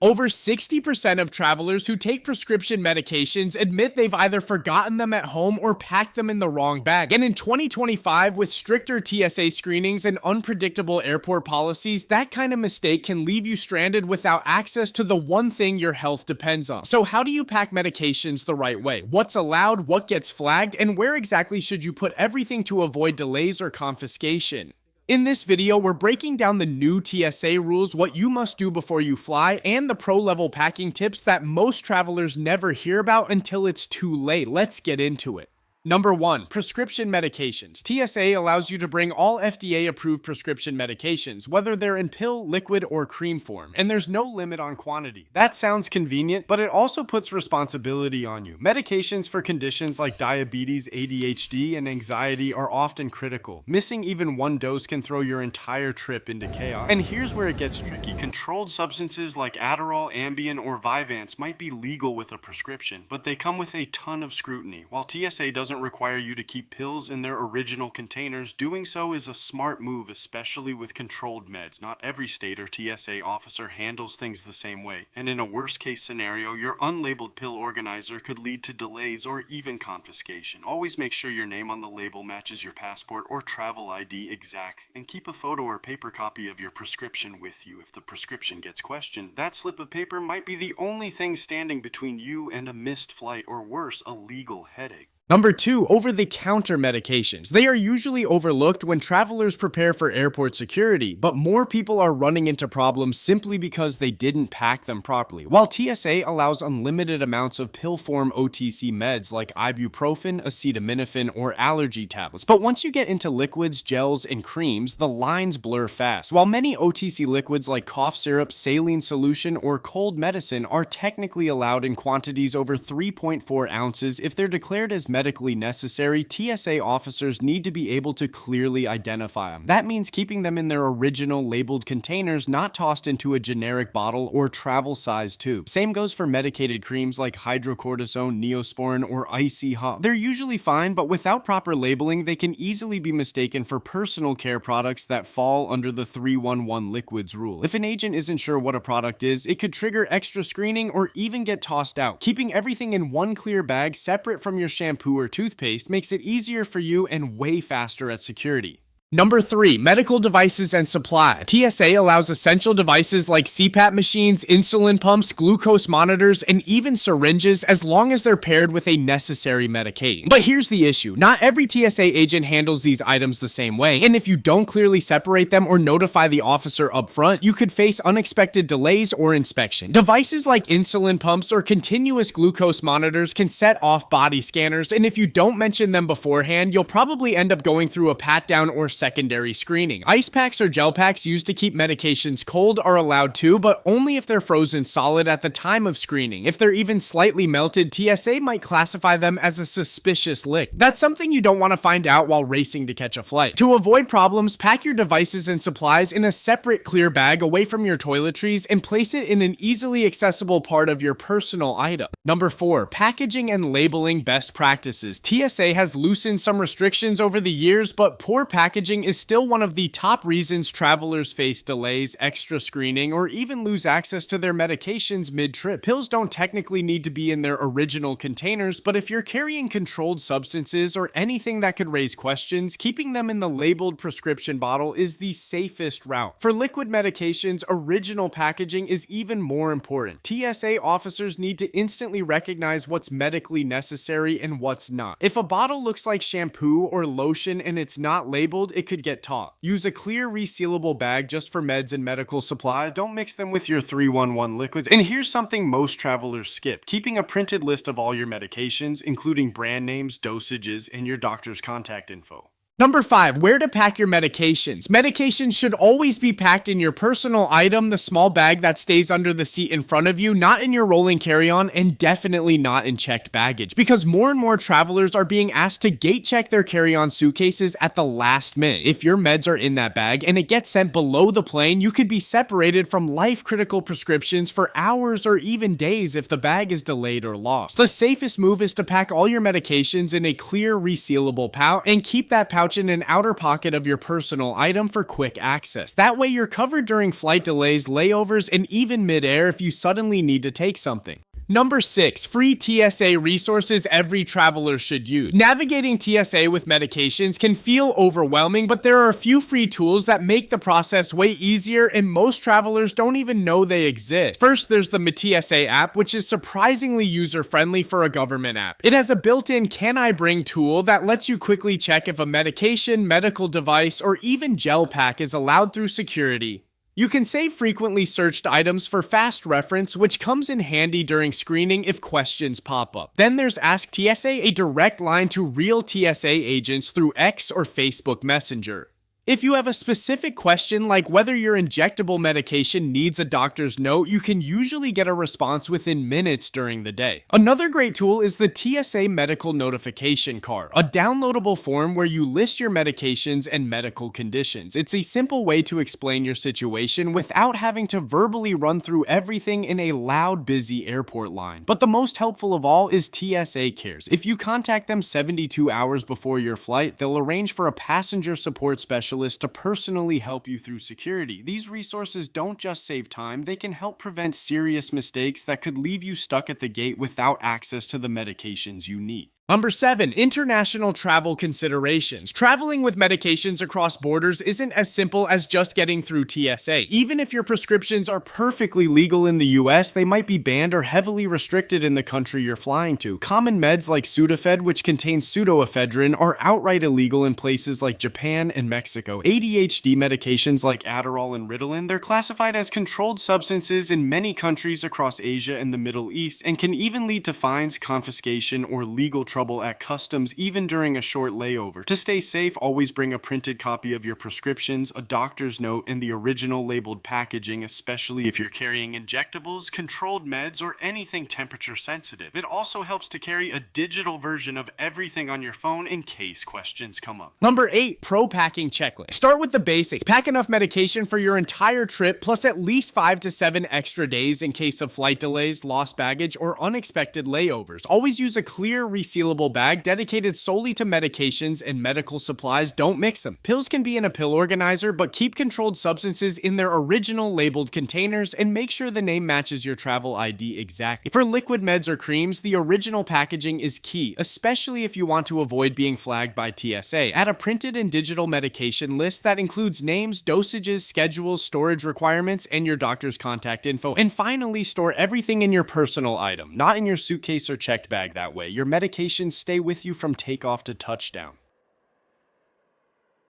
Over 60% of travelers who take prescription medications admit they've either forgotten them at home or packed them in the wrong bag. And in 2025, with stricter TSA screenings and unpredictable airport policies, that kind of mistake can leave you stranded without access to the one thing your health depends on. So how do you pack medications the right way? What's allowed, what gets flagged, and where exactly should you put everything to avoid delays or confiscation? In this video, we're breaking down the new TSA rules, what you must do before you fly, and the pro-level packing tips that most travelers never hear about until it's too late. Let's get into it. Number 1. Prescription medications. TSA allows you to bring all FDA-approved prescription medications, whether they're in pill, liquid, or cream form, and there's no limit on quantity. That sounds convenient, but it also puts responsibility on you. Medications for conditions like diabetes, ADHD, and anxiety are often critical. Missing even one dose can throw your entire trip into chaos. And here's where it gets tricky. Controlled substances like Adderall, Ambien, or Vyvanse might be legal with a prescription, but they come with a ton of scrutiny. While TSA doesn't require you to keep pills in their original containers, doing so is a smart move, especially with controlled meds. Not every state or TSA officer handles things the same way, and in a worst case scenario, your unlabeled pill organizer could lead to delays or even confiscation. Always make sure your name on the label matches your passport or travel ID exact, and keep a photo or paper copy of your prescription with you if the prescription gets questioned. That slip of paper might be the only thing standing between you and a missed flight, or worse, a legal headache. Number 2. Over-the-counter medications. They are usually overlooked when travelers prepare for airport security, but more people are running into problems simply because they didn't pack them properly. While TSA allows unlimited amounts of pill form OTC meds like ibuprofen, acetaminophen, or allergy tablets, but once you get into liquids, gels, and creams, the lines blur fast. While many OTC liquids like cough syrup, saline solution, or cold medicine are technically allowed in quantities over 3.4 ounces if they're declared as medically necessary, TSA officers need to be able to clearly identify them. That means keeping them in their original labeled containers, not tossed into a generic bottle or travel-sized tube. Same goes for medicated creams like hydrocortisone, Neosporin, or Icy Hot. They're usually fine, but without proper labeling, they can easily be mistaken for personal care products that fall under the 311 liquids rule. If an agent isn't sure what a product is, it could trigger extra screening or even get tossed out. Keeping everything in one clear bag separate from your shampoo or toothpaste makes it easier for you and way faster at security. Number 3. Medical devices and supply. TSA allows essential devices like CPAP machines, insulin pumps, glucose monitors, and even syringes as long as they're paired with a necessary medication. But here's the issue. Not every TSA agent handles these items the same way, and if you don't clearly separate them or notify the officer up front, you could face unexpected delays or inspection. Devices like insulin pumps or continuous glucose monitors can set off body scanners, and if you don't mention them beforehand, you'll probably end up going through a pat-down or secondary screening. Ice packs or gel packs used to keep medications cold are allowed too, but only if they're frozen solid at the time of screening. If they're even slightly melted, TSA might classify them as a suspicious lick. That's something you don't want to find out while racing to catch a flight. To avoid problems, pack your devices and supplies in a separate clear bag away from your toiletries and place it in an easily accessible part of your personal item. Number 4. Packaging and labeling best practices. TSA has loosened some restrictions over the years, but poor packaging is still one of the top reasons travelers face delays, extra screening, or even lose access to their medications mid-trip. Pills don't technically need to be in their original containers, but if you're carrying controlled substances or anything that could raise questions, keeping them in the labeled prescription bottle is the safest route. For liquid medications, original packaging is even more important. TSA officers need to instantly recognize what's medically necessary and what's not. If a bottle looks like shampoo or lotion and it's not labeled, it could get tossed. Use a clear resealable bag just for meds and medical supplies. Don't mix them with your 311 liquids. And here's something most travelers skip: keeping a printed list of all your medications, including brand names, dosages, and your doctor's contact info. Number 5. Where to pack your medications. Medications should always be packed in your personal item, the small bag that stays under the seat in front of you, not in your rolling carry-on, and definitely not in checked baggage, because more and more travelers are being asked to gate check their carry-on suitcases at the last minute. If your meds are in that bag and it gets sent below the plane, you could be separated from life-critical prescriptions for hours or even days if the bag is delayed or lost. The safest move is to pack all your medications in a clear resealable pouch and keep that pouch pouch and an outer pocket of your personal item for quick access. That way you're covered during flight delays, layovers, and even mid-air if you suddenly need to take something. Number 6. Free TSA resources every traveler should use. Navigating TSA with medications can feel overwhelming, but there are a few free tools that make the process way easier, and most travelers don't even know they exist. First, there's the TSA app, which is surprisingly user-friendly for a government app. It has a built-in Can I Bring tool that lets you quickly check if a medication, medical device, or even gel pack is allowed through security. You can save frequently searched items for fast reference, which comes in handy during screening if questions pop up. Then there's Ask TSA, a direct line to real TSA agents through X or Facebook Messenger. If you have a specific question like whether your injectable medication needs a doctor's note, you can usually get a response within minutes during the day. Another great tool is the TSA Medical Notification Card, a downloadable form where you list your medications and medical conditions. It's a simple way to explain your situation without having to verbally run through everything in a loud, busy airport line. But the most helpful of all is TSA Cares. If you contact them 72 hours before your flight, they'll arrange for a passenger support specialist to personally help you through security. These resources don't just save time, they can help prevent serious mistakes that could leave you stuck at the gate without access to the medications you need. Number 7. International travel considerations. Traveling with medications across borders isn't as simple as just getting through TSA. Even if your prescriptions are perfectly legal in the US, they might be banned or heavily restricted in the country you're flying to. Common meds like Sudafed, which contains pseudoephedrine, are outright illegal in places like Japan and Mexico. ADHD medications like Adderall and Ritalin, they're classified as controlled substances in many countries across Asia and the Middle East, and can even lead to fines, confiscation, or legal trouble at customs even during a short layover. To stay safe, always bring a printed copy of your prescriptions, a doctor's note, and the original labeled packaging, especially if you're carrying injectables, controlled meds, or anything temperature sensitive. It also helps to carry a digital version of everything on your phone in case questions come up. Number 8. Pro packing checklist. Start with the basics. Pack enough medication for your entire trip, plus at least 5 to 7 extra days in case of flight delays, lost baggage, or unexpected layovers. Always use a clear, resealable bag dedicated solely to medications and medical supplies. Don't mix them. Pills can be in a pill organizer, but keep controlled substances in their original labeled containers and make sure the name matches your travel ID exactly. For liquid meds or creams, the original packaging is key, especially if you want to avoid being flagged by TSA. Add a printed and digital medication list that includes names, dosages, schedules, storage requirements, and your doctor's contact info. And finally, store everything in your personal item, not in your suitcase or checked bag. That way, your medication stay with you from takeoff to touchdown.